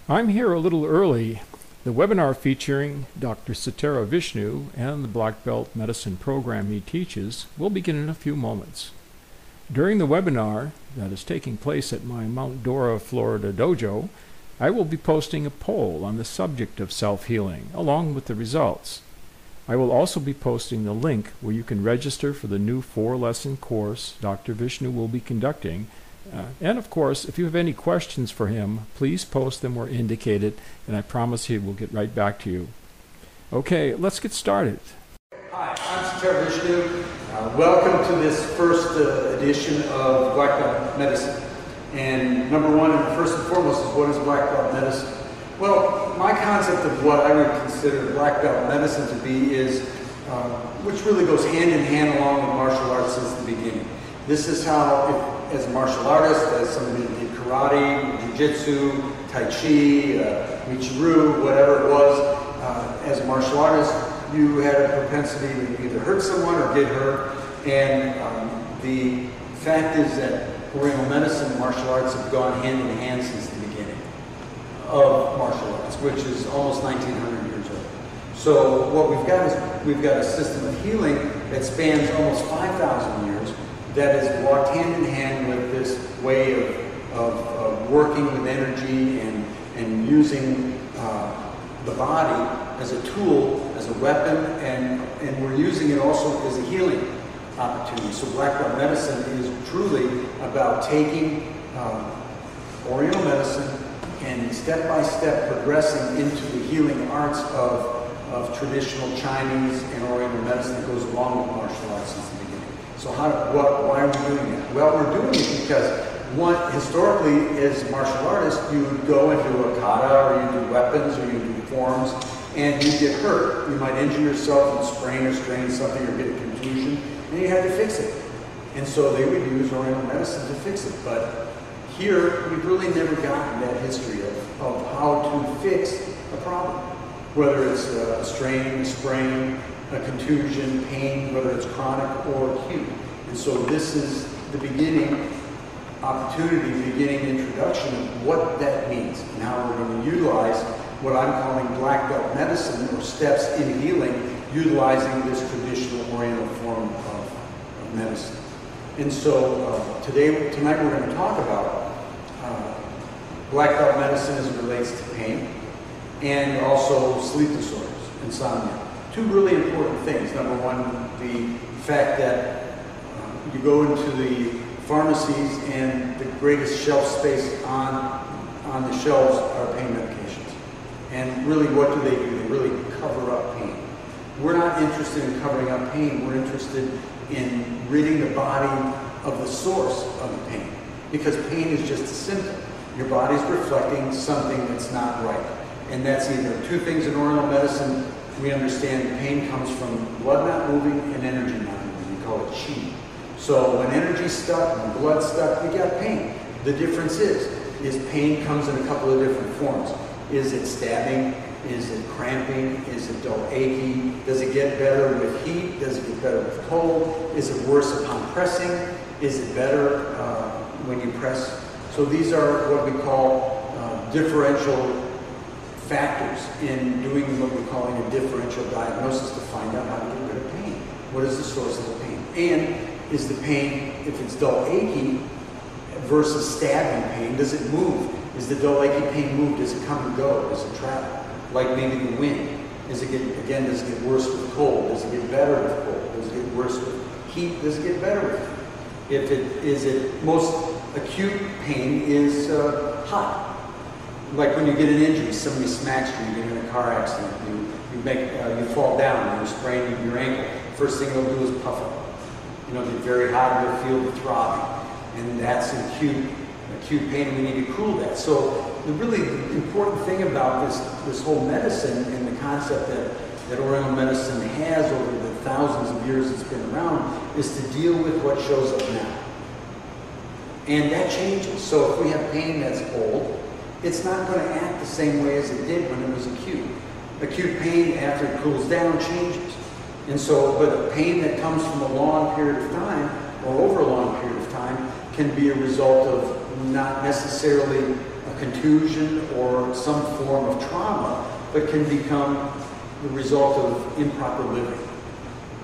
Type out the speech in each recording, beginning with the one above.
I'm here a little early. The webinar featuring Dr. Satara Vishnu and the Black Belt Medicine program he teaches will begin in a few moments. During the webinar that is taking place at my Mount Dora, Florida dojo, I will be posting a poll on the subject of self-healing, along with the results. I will also be posting the link where you can register for the new 4-lesson course Dr. Vishnu will be conducting. And of course, if you have any questions for him, please post them where indicated, and I promise he will get right back to you. Okay, let's get started. Hi, I'm Satara Vishnu. Welcome to this first edition of Black Belt Medicine. And number one, and first and foremost, is what is Black Belt Medicine? Well, my concept of what I would consider Black Belt Medicine to be is, which really goes hand in hand along with martial arts since the beginning. This is how, as a martial artist, as somebody that did karate, jiu-jitsu, tai chi, michiru, whatever it was, as a martial artist, you had a propensity to either hurt someone or get hurt. And the fact is that Oriental medicine and martial arts have gone hand in hand since the beginning of martial arts, which is almost 1900 years old. So what we've got is we've got a system of healing that spans almost 5,000 years that has walked hand in hand with this way of working with energy and using the body as a tool, as a weapon, and we're using it also as a healing opportunity. So Black Belt Medicine is truly about taking Oriental medicine and step-by-step progressing into the healing arts of traditional Chinese and Oriental medicine that goes along with martial arts since the beginning. So why are we doing that? Well, we're doing it because, one, historically, as martial artists, you would go and do a kata, or you do weapons, or you do forms, and you get hurt. You might injure yourself and sprain or strain something or get a contusion, and you had to fix it. And so they would use Oriental medicine to fix it. But here, we've really never gotten that history of how to fix a problem. Whether it's a strain, a sprain, a contusion, pain, whether it's chronic or acute. And so this is the beginning opportunity, beginning introduction of what that means and how we're going to utilize what I'm calling Black Belt Medicine, or steps in healing, utilizing this traditional Oriental form of medicine. And so tonight we're going to talk about Black Belt Medicine as it relates to pain and also sleep disorders, insomnia. Two really important things. Number one, the fact that you go into the pharmacies and the greatest shelf space on the shelves are pain medications. And really, what do? They really cover up pain. We're not interested in covering up pain. We're interested in ridding the body of the source of the pain. Because pain is just a symptom. Your body's reflecting something that's not right. And that's either two things in Oriental medicine. We understand pain comes from blood not moving and energy not moving. We call it chi. So when energy's stuck, when blood's stuck, you got pain. The difference is pain comes in a couple of different forms. Is it stabbing? Is it cramping? Is it dull achy? Does it get better with heat? Does it get better with cold? Is it worse upon pressing? Is it better when you press? So these are what we call differential factors in doing what we're calling a differential diagnosis to find out how to get rid of pain. What is the source of the pain? And is the pain, if it's dull achy versus stabbing pain, does it move? Is the dull achy pain move? Does it come and go? Does it travel? Like maybe the wind. Does it get worse with cold? Does it get better with cold? Does it get worse with heat? Does it get better with heat? Most acute pain is hot. Like when you get an injury, somebody smacks you, you get in a car accident, you fall down, you sprain your ankle. First thing they'll do is puff up. Get very hot, and you'll feel the throbbing. And that's acute pain, and we need to cool that. So the really important thing about this whole medicine and the concept that Oriental medicine has over the thousands of years it's been around is to deal with what shows up now. And that changes. So if we have pain that's old, it's not going to act the same way as it did when it was acute. Acute pain, after it cools down, changes. And so, but a pain that comes from a long period of time, or over a long period of time, can be a result of not necessarily a contusion or some form of trauma, but can become the result of improper living.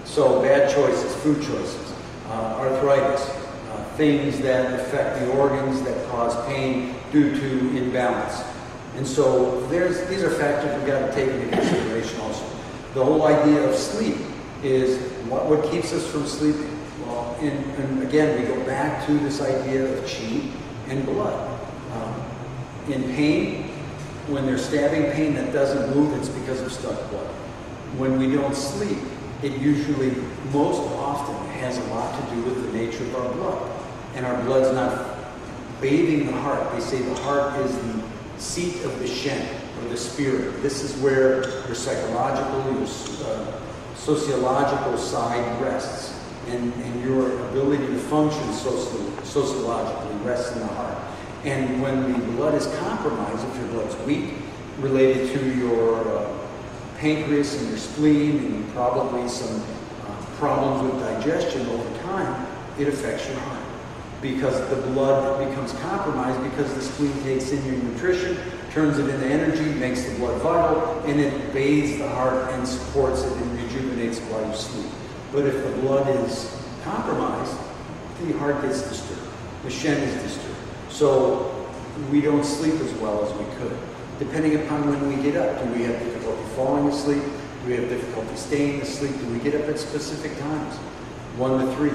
So bad choices, food choices, arthritis, things that affect the organs that cause pain due to imbalance. And so these are factors we've got to take into consideration also. The whole idea of sleep is what keeps us from sleeping? Well, and again, we go back to this idea of chi and blood. In pain, when there's stabbing pain that doesn't move, it's because of stuck blood. When we don't sleep, it usually, most often, has a lot to do with the nature of our blood. And our blood's not bathing the heart. They say the heart is the seat of the Shen, or the spirit. This is where your psychological, your sociological side rests. And your ability to function sociologically rests in the heart. And when the blood is compromised, if your blood's weak, related to your pancreas and your spleen and probably some problems with digestion over time, it affects your heart. Because the blood becomes compromised because the spleen takes in your nutrition, turns it into energy, makes the blood vital, and it bathes the heart and supports it and rejuvenates it while you sleep. But if the blood is compromised, the heart gets disturbed. The Shen is disturbed. So we don't sleep as well as we could. Depending upon when we get up, do we have difficulty falling asleep? Do we have difficulty staying asleep? Do we get up at specific times? 1 to 3,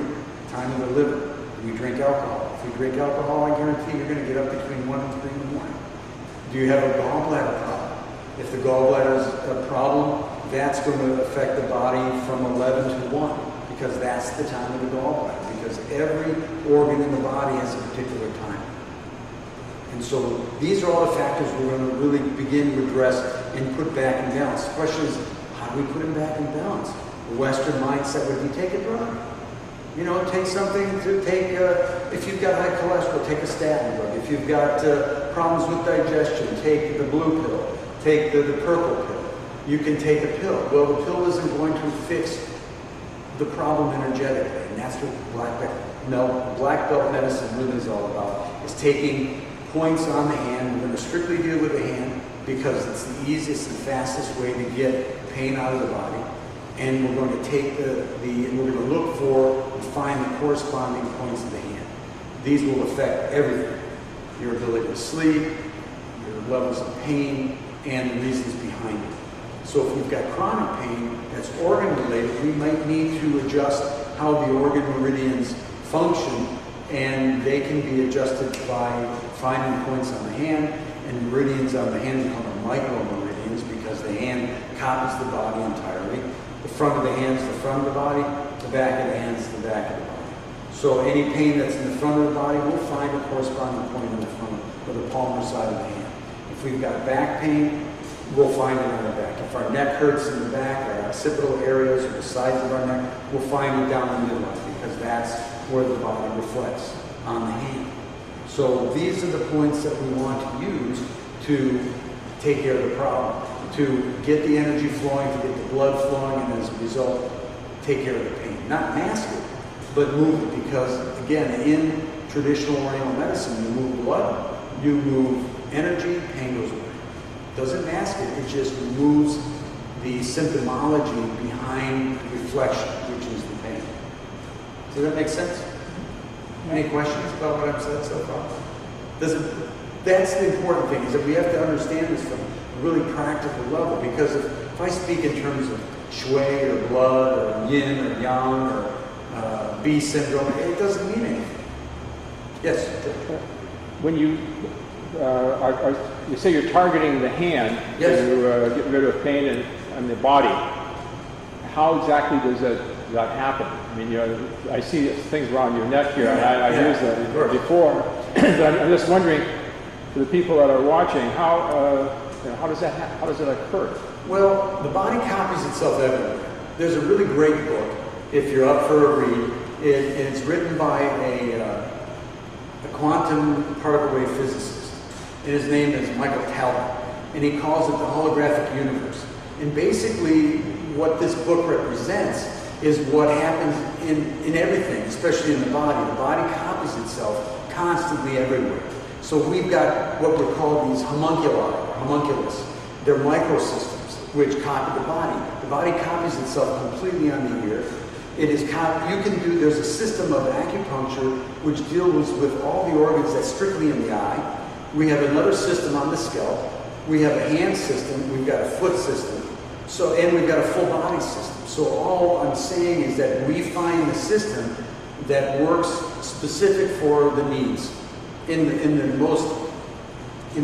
time of the liver. Do we drink alcohol? If we drink alcohol, I guarantee you're going to get up between 1 and 3 in the morning. Do you have a gallbladder problem? If the gallbladder is a problem, that's going to affect the body from 11 to 1, because that's the time of the gallbladder, because every organ in the body has a particular time. And so these are all the factors we're going to really begin to address and put back in balance. The question is, how do we put them back in balance? The Western mindset would be take a drug. You know, take something to take, if you've got high cholesterol, take a statin drug. If you've got problems with digestion, take the blue pill, take the purple pill. You can take a pill. Well, the pill isn't going to fix the problem energetically, and that's what black belt medicine really is all about, is taking points on the hand. We're going to strictly deal with the hand because it's the easiest and fastest way to get pain out of the body. And we're going to take and we're going to look for and find the corresponding points of the hand. These will affect everything. Your ability to sleep, your levels of pain, and the reasons behind it. So if we've got chronic pain that's organ related, we might need to adjust how the organ meridians function, and they can be adjusted by finding points on the hand, and meridians on the hand become micro meridians because the hand copies the body entirely. The front of the hand is the front of the body, the back of the hand is the back of the body. So any pain that's in the front of the body, we'll find a corresponding point in the front of the palmar side of the hand. If we've got back pain, we'll find it on the back. If our neck hurts in the back, our occipital areas or the sides of our neck, we'll find it down the midline because that's where the body reflects on the hand. So these are the points that we want to use to take care of the problem, to get the energy flowing, to get the blood flowing, and as a result, take care of the pain. Not mask it, but move it, because again, in traditional Oriental medicine, you move blood, you move energy, pain goes away. Doesn't mask it, it just removes the symptomology behind reflection, which is the pain. Does that make sense? Any questions about what I've said so far? That's the important thing, is that we have to understand this from a really practical level, because if I speak in terms of shui or blood or yin or yang or B syndrome, it doesn't mean anything. Yes? When you you say you're targeting the hand to get rid of pain in the body, how exactly does that happen? I mean, I see things around your neck here, and I used that before. But I'm just wondering, for the people that are watching, how does that occur? Well, the body copies itself everywhere. There's a really great book, if you're up for a read. It's written by a quantum particle wave physicist. And his name is Michael Talbot, and he calls it the holographic universe. And basically, what this book represents is what happens in everything, especially in the body. The body copies itself constantly everywhere. So we've got what we call these homunculus. They're microsystems which copy the body. The body copies itself completely on the ear. It is there's a system of acupuncture which deals with all the organs that's strictly in the eye. We have another system on the scalp. We have a hand system. We've got a foot system. And we've got a full body system. So all I'm saying is that we find the system that works specific for the needs in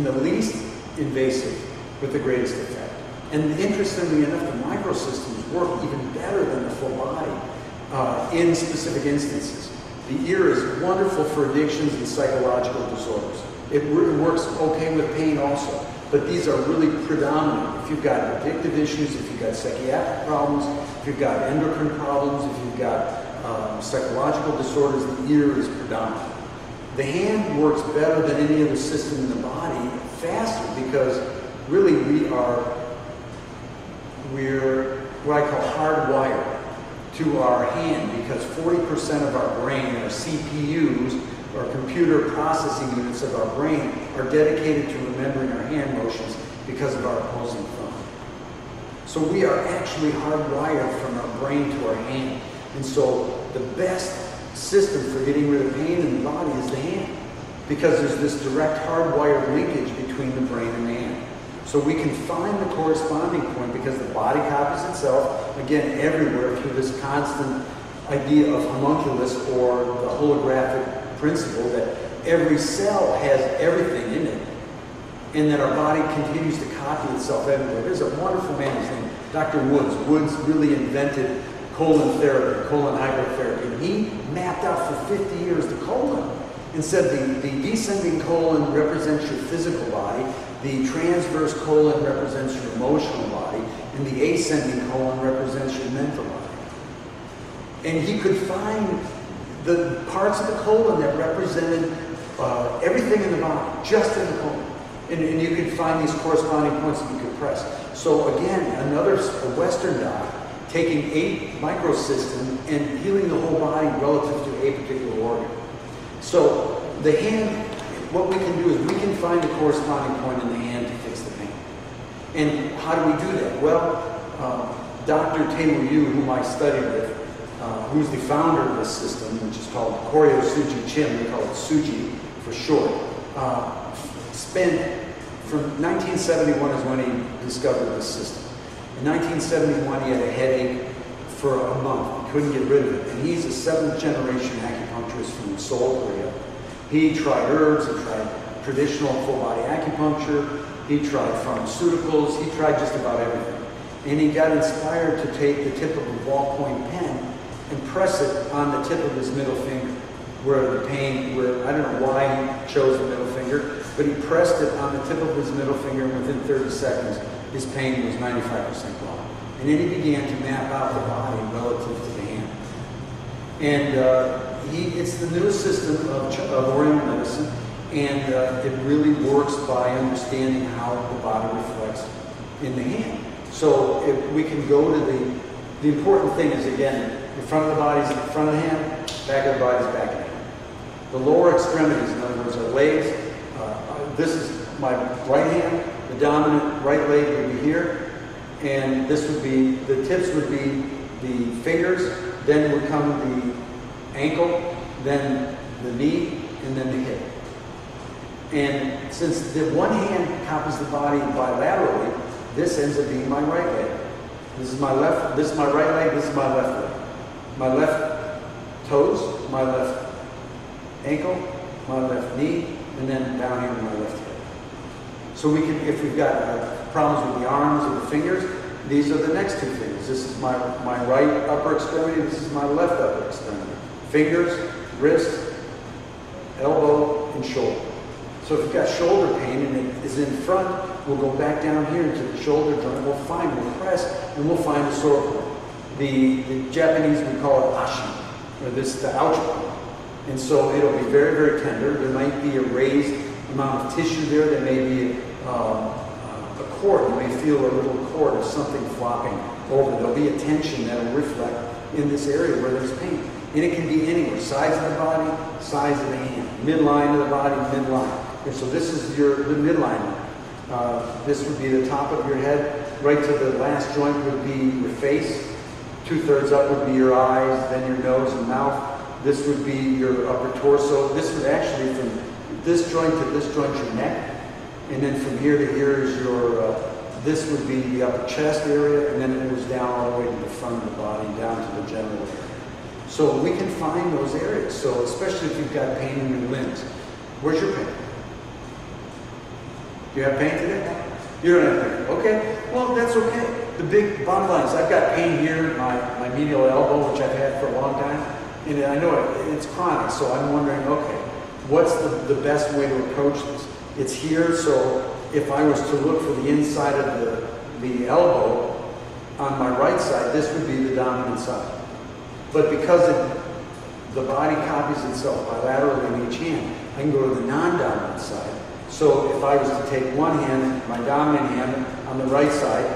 the least invasive with the greatest effect. And interestingly enough, the microsystems work even better than the full body in specific instances. The ear is wonderful for addictions and psychological disorders. It works okay with pain also, but these are really predominant. If you've got addictive issues, if you've got psychiatric problems, if you've got endocrine problems, if you've got psychological disorders, the ear is predominant. The hand works better than any other system in the body, faster, because really we're what I call hardwired to our hand, because 40% of our brain, our CPUs, or computer processing units of our brain, are dedicated to remembering our hand motions because of our opposing thumb. So we are actually hardwired from our brain to our hand. And so the best system for getting rid of pain in the body is the hand, because there's this direct hardwired linkage between the brain and the hand. So we can find the corresponding point because the body copies itself, again, everywhere through this constant idea of homunculus, or the holographic principle that every cell has everything in it, and that our body continues to copy itself everywhere. There's a wonderful man, his name Dr. Woods. Woods really invented colon therapy, colon hydrotherapy, and he mapped out for 50 years the colon and said the descending colon represents your physical body, the transverse colon represents your emotional body, and the ascending colon represents your mental body. And he could find the parts of the colon that represented everything in the body, just in the colon. And you could find these corresponding points that you could press. So again, another Western doc taking a microsystem and healing the whole body relative to a particular organ. So the hand, what we can do is we can find a corresponding point in the hand to fix the pain. And how do we do that? Well, Dr. Taylor Yu, whom I studied with, who's the founder of this system, which is called Koryo Suji Chin, we call it Suji for short, spent from 1971 is when he discovered this system. In 1971, he had a headache for a month. He couldn't get rid of it. And he's a 7th generation acupuncturist from Seoul, Korea. He tried herbs, he tried traditional full body acupuncture, he tried pharmaceuticals, he tried just about everything. And he got inspired to take the tip of a ballpoint pen and press it on the tip of his middle finger, where the pain, I don't know why he chose the middle finger, but he pressed it on the tip of his middle finger, and within 30 seconds, his pain was 95% gone. And then he began to map out the body relative to the hand. And it's the newest system of Oriental medicine, and it really works by understanding how the body reflects in the hand. So if we can go to the important thing is, again, the front of the body is in the front of the hand, back of the body is back of the hand. The lower extremities, in other words, our legs, this is my right hand, the dominant right leg would be here, and this would be, the tips would be the fingers, then would come the ankle, then the knee, and then the hip. And since the one hand copies the body bilaterally, this ends up being my right leg. This is my left, this is my right leg, this is my left leg. My left toes, my left ankle, my left knee, and then down here in my left hip. So we can, if we've got problems with the arms or the fingers, these are the next two fingers. This is my right upper extremity, this is my left upper extremity. Fingers, wrist, elbow, and shoulder. So if you've got shoulder pain and it is in front, we'll go back down here into the shoulder joint, we'll press, and we'll find a sore point. The Japanese would call it ashi, or the ouch point. And so it'll be very, very tender. There might be a raised amount of tissue there. There may be a cord. You may feel a little cord of something flopping over. There'll be a tension that will reflect in this area where there's pain. And it can be anywhere. Size of the body, size of the hand. Midline of the body, midline. Here, so this is the midline. This would be the top of your head. Right to the last joint would be your face. 2/3 up would be your eyes, then your nose and mouth. This would be your upper torso. This would actually, from this joint to this joint, your neck. And then from here to here is your, this would be the upper chest area, and then it moves down all the way to the front of the body, down to the genital area. So we can find those areas. So especially if you've got pain in your limbs. Where's your pain? Do you have pain today? You don't have pain. Okay. Well, that's okay. The big bottom line is I've got pain here, my medial elbow, which I've had for a long time. And I know it's chronic, so I'm wondering, okay, what's the best way to approach this? It's here, so if I was to look for the inside of the elbow on my right side, this would be the dominant side. But because the body copies itself bilaterally in each hand, I can go to the non-dominant side. So if I was to take one hand, my dominant hand on the right side,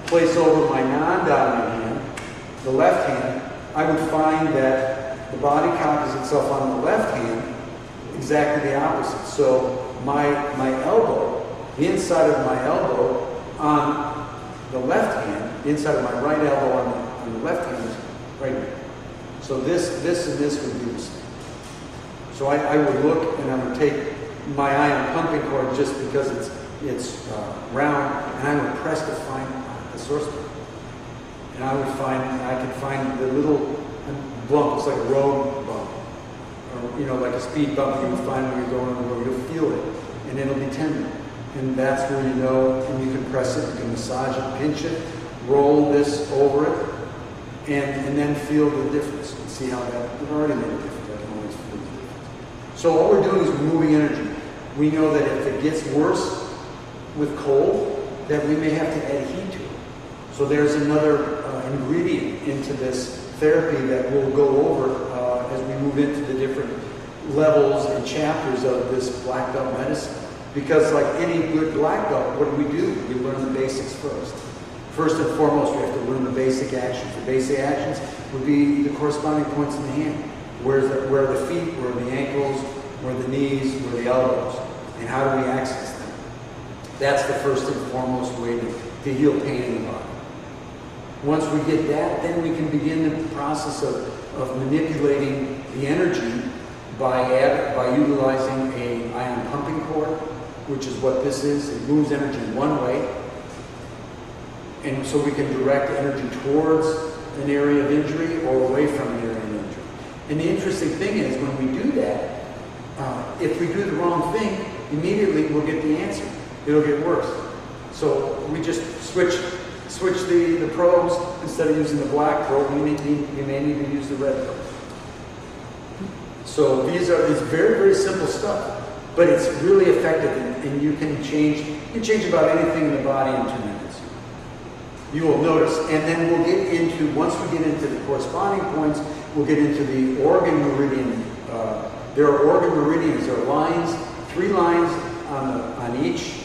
place over my non-dominant hand, the left hand, I would find that the body copies itself on the left hand exactly the opposite. So my elbow, the inside of my elbow on the left hand, the inside of my right elbow on the left hand is right here. So this and this would be the same. So I would look and I would take my ion pumping cord just because it's round, and I would press to find the source point. And I could find the little bump. It's like a road bump, or like a speed bump you would find when you're going on the road. You'll feel it, and it'll be tender. And that's where you know, and you can press it, you can massage it, pinch it, roll this over it, and then feel the difference. And see how we've already made a difference. I can always feel the difference. So all we're doing is we're moving energy. We know that if it gets worse with cold, that we may have to add heat to it. So there's another ingredient into this therapy that we'll go over as we move into the different levels and chapters of this black belt medicine. Because like any good black belt, what do? We learn the basics first. First and foremost, we have to learn the basic actions. The basic actions would be the corresponding points in the hand. Where are the feet, where are the ankles, where are the knees, where are the elbows, and how do we access them? That's the first and foremost way to heal pain in the body. Once we get that, then we can begin the process of manipulating the energy by utilizing an ion pumping cord, which is what this is. It moves energy one way, and so we can direct energy towards an area of injury or away from an area of injury. And the interesting thing is, when we do that, if we do the wrong thing, immediately we'll get the answer. It'll get worse. So we just switch the probes. Instead of using the black probe, you may need to use the red probe. So it's very, very simple stuff, but it's really effective, and you can change about anything in the body in 2 minutes. You will notice, and then we'll get into, once we get into the corresponding points, we'll get into the organ meridian. There are organ meridians. There are lines, 3 lines on each,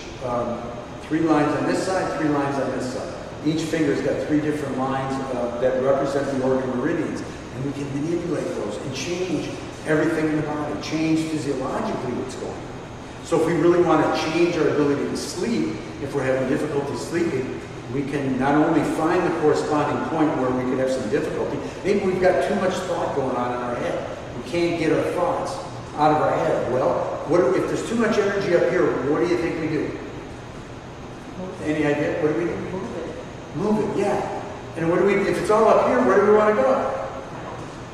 3 lines on this side, 3 lines on this side. Each finger's got 3 different lines that represent the organ meridians, and we can manipulate those and change everything in the body, change physiologically what's going on. So if we really want to change our ability to sleep, if we're having difficulty sleeping, we can not only find the corresponding point where we could have some difficulty, maybe we've got too much thought going on in our head. We can't get our thoughts out of our head. Well, if there's too much energy up here, what do you think we do? Any idea? What do we do? Move it, yeah. And if it's all up here, where do we want to go?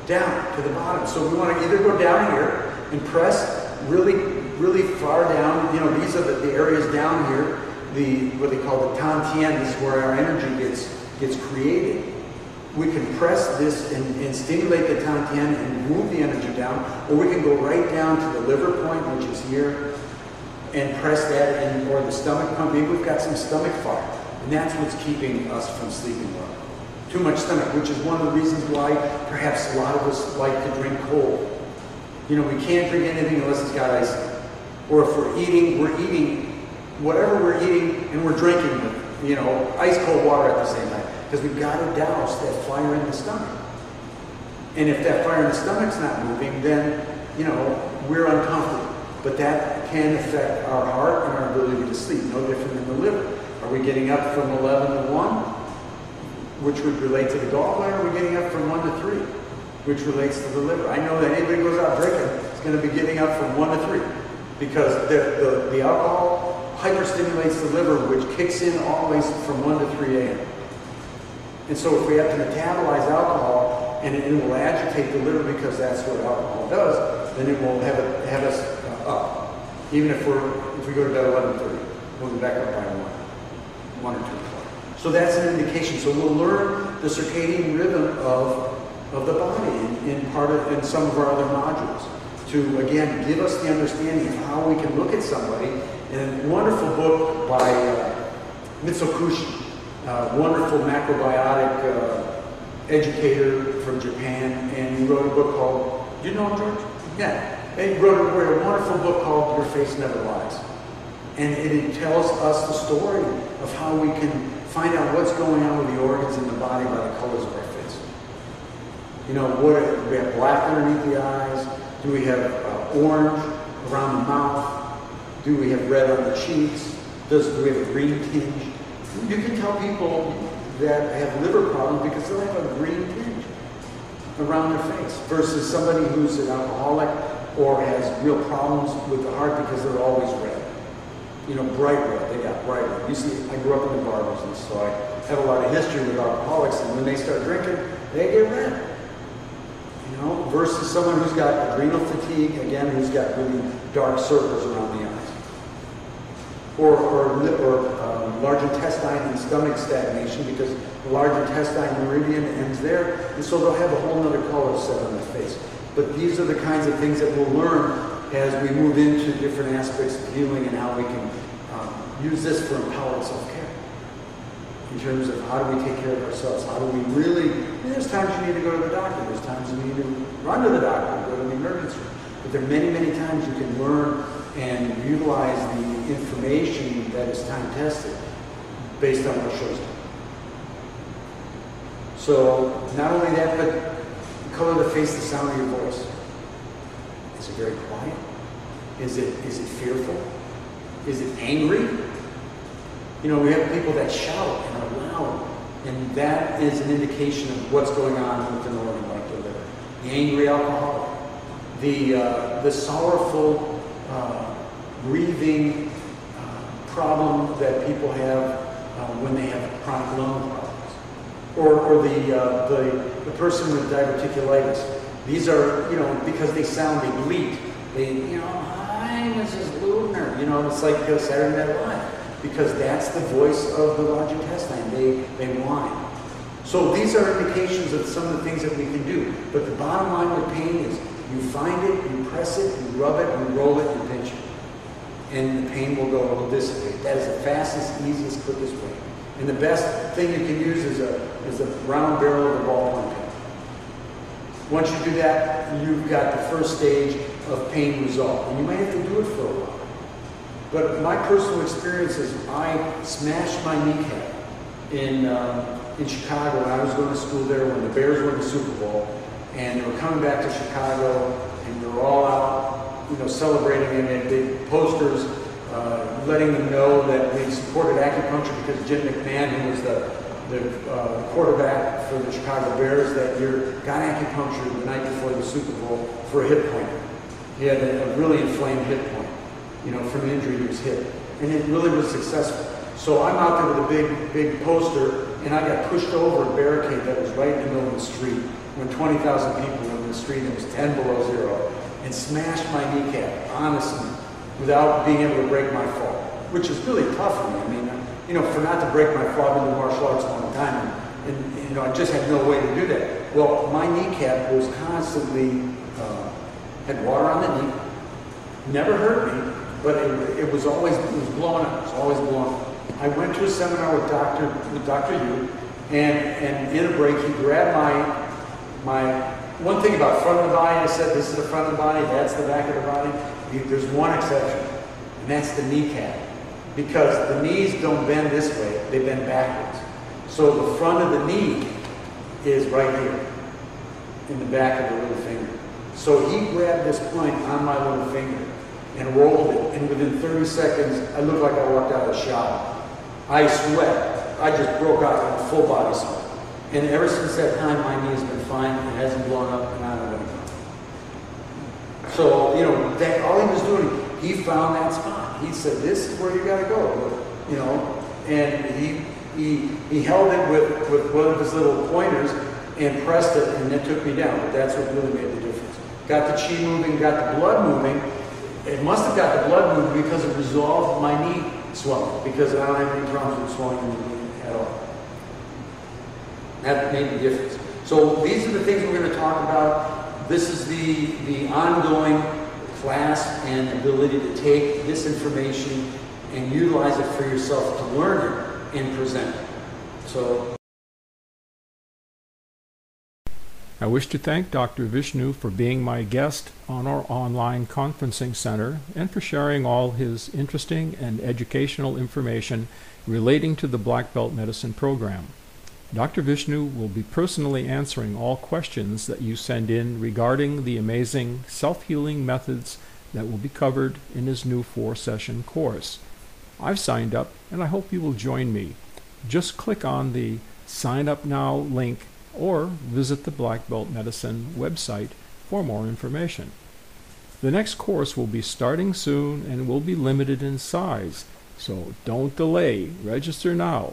Down to the bottom. So we want to either go down here and press really, really far down. These are the areas down here, what they call the tantien. This is where our energy gets created. We can press this and stimulate the tantien and move the energy down, or we can go right down to the liver point, which is here, and press that, or the stomach pump. Maybe we've got some stomach fire, and that's what's keeping us from sleeping well. Too much stomach, which is one of the reasons why perhaps a lot of us like to drink cold. We can't drink anything unless it's got ice in it. Or if we're eating whatever we're eating, and we're drinking with, ice cold water at the same time. Because we've got to douse that fire in the stomach. And if that fire in the stomach's not moving, then, we're uncomfortable. But that can affect our heart and our ability to sleep, no different than the liver. Are we getting up from 11 to 1, which would relate to the gallbladder? Are we getting up from 1 to 3, which relates to the liver? I know that anybody who goes out drinking is going to be getting up from 1 to 3 because the alcohol hyperstimulates the liver, which kicks in always from 1 to 3 a.m. And so if we have to metabolize alcohol and it will agitate the liver because that's what alcohol does, then it will have us up. Even if we go to bed at 11:30, we'll be back up by 1 or 2 o'clock. So that's an indication. So we'll learn the circadian rhythm of the body in some of our other modules to, again, give us the understanding of how we can look at somebody. And a wonderful book by Mitsukushi, wonderful macrobiotic educator from Japan, and he wrote a book called, do you know him, George? Yeah. And he wrote a wonderful book called Your Face Never Lies. And it tells us the story of how we can find out what's going on with the organs in the body by the colors of our face. You know, do we have black underneath the eyes? Do we have orange around the mouth? Do we have red on the cheeks? Do we have a green tinge? You can tell people that have liver problems because they'll have a green tinge around their face versus somebody who's an alcoholic or has real problems with the heart because they're always red. You know, bright red. They got bright red. You see, I grew up in the bar business, so I have a lot of history with alcoholics, and when they start drinking, they get red. You know, versus someone who's got adrenal fatigue, again, who's got really dark circles around the eyes. Or large intestine and stomach stagnation because the large intestine meridian ends there, and so they'll have a whole other color set on their face. But these are the kinds of things that we'll learn as we move into different aspects of healing and how we can use this for empowered self-care. In terms of how do we take care of ourselves? How do we really, there's times you need to go to the doctor, there's times you need to run to the doctor, go to the emergency room. But there are many, many times you can learn and utilize the information that is time-tested based on what shows up. So not only that, but the color of the face, the sound of your voice. Is it very quiet? Is it fearful? Is it angry? You know, we have people that shout and are loud, and that is an indication of what's going on with an organ like the liver. The angry alcoholic, the sorrowful, breathing problem that people have when they have chronic lung problems, or the person with diverticulitis. These are, you know, because they sound, they bleat. They, you know, hi, Mrs. Ludner. You know, it's like Saturday Night Live, because that's the voice of the large intestine. They whine. So these are indications of some of the things that we can do. But the bottom line with pain is you find it, you press it, you rub it, you roll it, you pinch it. And the pain will go, it will dissipate. That is the fastest, easiest, quickest way. And the best thing you can use is a round barrel of a ballpoint pen. Once you do that, you've got the first stage of pain resolved. And you might have to do it for a while. But my personal experience is I smashed my kneecap in Chicago when I was going to school there when the Bears won the Super Bowl. And they were coming back to Chicago, and we were all out, you know, celebrating, and they had big posters letting them know that we supported acupuncture because Jim McMahon, who was the quarterback for the Chicago Bears that year, got acupuncture the night before the Super Bowl for a hip point. He had a really inflamed hip point, you know, from an injury to his hip. And it really was successful. So I'm out there with a big poster, and I got pushed over a barricade that was right in the middle of the street when 20,000 people were in the street and it was 10 below zero, and smashed my kneecap, honestly, without being able to break my fall, which is really tough for me. I mean, you know, for not to break my fall, I've been doing martial arts a long time, and you know, I just had no way to do that. Well, my kneecap was constantly, had water on the knee, never hurt me, but it was always, it was blowing up, it was always blowing up. I went to a seminar with Dr. Yu, and in a break, he grabbed my one thing about front of the body, I said, this is the front of the body, that's the back of the body. There's one exception, and that's the kneecap. Because the knees don't bend this way, they bend backwards. So the front of the knee is right here, in the back of the little finger. So he grabbed this point on my little finger, and rolled it. And within 30 seconds, I looked like I walked out of the shower. I sweat. I just broke out in full body sweat. And ever since that time, my knee has been fine. It hasn't blown up, and I don't know anything. So, you know, that all he was doing, he found that spot. He said, "This is where you got to go," you know. And he held it with one of his little pointers and pressed it, and it took me down. But that's what really made the difference. Got the chi moving, got the blood moving. It must have got the blood moving because it resolved my knee swelling, because I don't have any problems with swelling in the knee at all. That made the difference. So these are the things we're going to talk about. This is the ongoing class and ability to take this information and utilize it for yourself to learn it and present it. So I wish to thank Dr. Vishnu for being my guest on our online conferencing center and for sharing all his interesting and educational information relating to the Black Belt Medicine program. Dr. Vishnu will be personally answering all questions that you send in regarding the amazing self-healing methods that will be covered in his new 4-session course. I've signed up and I hope you will join me. Just click on the Sign Up Now link or visit the Black Belt Medicine website for more information. The next course will be starting soon and will be limited in size, so don't delay. Register now.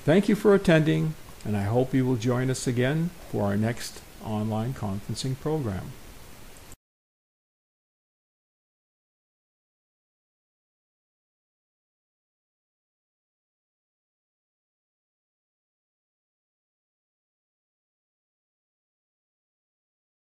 Thank you for attending, and I hope you will join us again for our next online conferencing program.